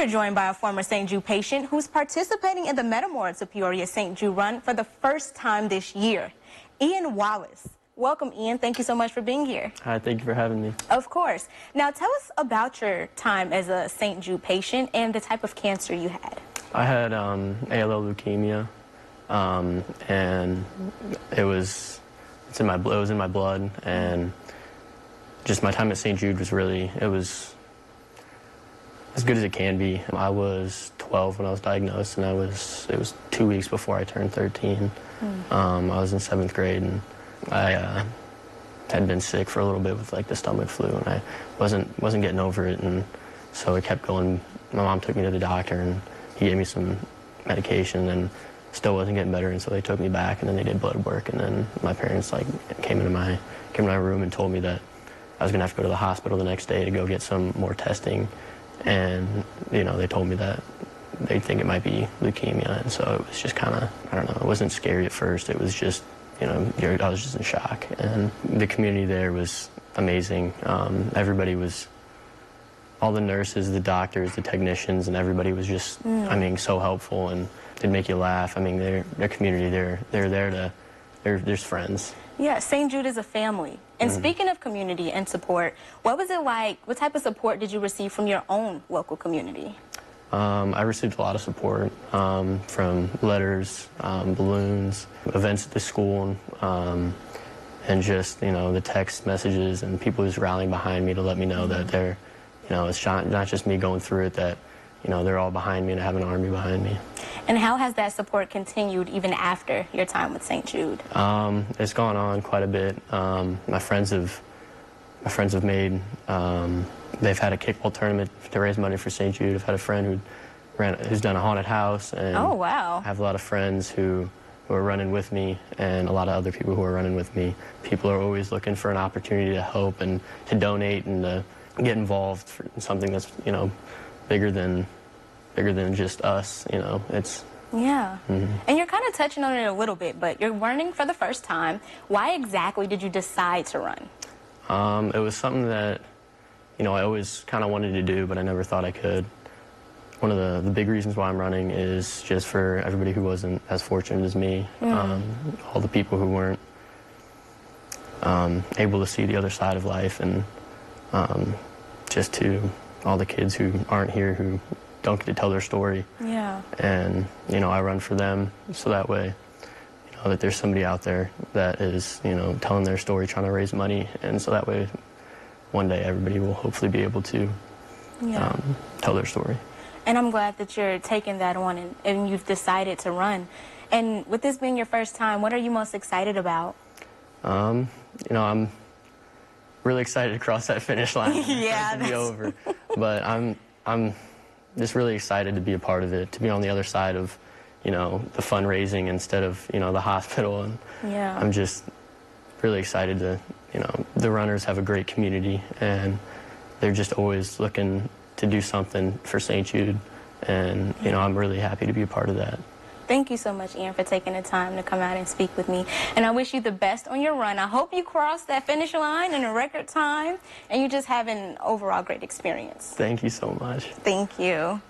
We're joined by a former St. Jude patient who's participating in the Metamora to Peoria St. Jude run for the first time this year. Ian Wallace. Welcome, Ian. Thank you so much for being here. Hi, thank you for having me. Of course. Now, tell us about your time as a St. Jude patient and the type of cancer you had. I had ALL leukemia, and it was in my blood, and just my time at St. Jude was really, it was as good as it can be. I was 12 when I was diagnosed, and it was 2 weeks before I turned 13. I was in 7th grade, and I had been sick for a little bit with like the stomach flu, and I wasn't getting over it, and so it kept going. My mom took me to the doctor, and he gave me some medication, and still wasn't getting better, and so they took me back, and then they did blood work, and then my parents like came into my room and told me that I was gonna have to go to the hospital the next day to go get some more testing, and you know, they told me that they think it might be leukemia, and so it was just kind of, I don't know, it wasn't scary at first. It was just, you know, I was just in shock, and the community there was amazing. Everybody was, all the nurses, the doctors, the technicians, and everybody was just, I mean, so helpful, and they'd make you laugh. I mean, their community, they're there to, there's friends. Yeah, St. Jude is a family. And speaking of community and support, what was it like? What type of support did you receive from your own local community? I received a lot of support from letters, balloons, events at the school, and just, you know, the text messages and people just rallying behind me to let me know that they're, you know, it's not just me going through it, that, you know, they're all behind me and I have an army behind me. And how has that support continued even after your time with St. Jude? It's gone on quite a bit. My friends have made, they've had a kickball tournament to raise money for St. Jude. I've had a friend who's done a haunted house, and oh, wow. I have a lot of friends who are running with me, and a lot of other people who are running with me. People are always looking for an opportunity to help and to donate and to get involved in something that's, you know, bigger than just us, you know. It's yeah. And you're kind of touching on it a little bit, but you're running for the first time. Why exactly did you decide to run? It was something that, you know, I always kind of wanted to do, but I never thought I could. One of the big reasons why I'm running is just for everybody who wasn't as fortunate as me, all the people who weren't able to see the other side of life, and just to all the kids who aren't here, who don't get to tell their story. Yeah. And, you know, I run for them, so that way, you know, that there's somebody out there that is, you know, telling their story, trying to raise money, and so that way one day everybody will hopefully be able to tell their story. And I'm glad that you're taking that on and you've decided to run. And with this being your first time, what are you most excited about? You know, I'm really excited to cross that finish line. Yeah, to be over. But I'm just really excited to be a part of it, to be on the other side of, you know, the fundraising instead of, you know, the hospital. And yeah. I'm just really excited to, you know, the runners have a great community, and they're just always looking to do something for St. Jude, and, you know, I'm really happy to be a part of that. Thank you so much, Ian, for taking the time to come out and speak with me. And I wish you the best on your run. I hope you cross that finish line in a record time, and you just have an overall great experience. Thank you so much. Thank you.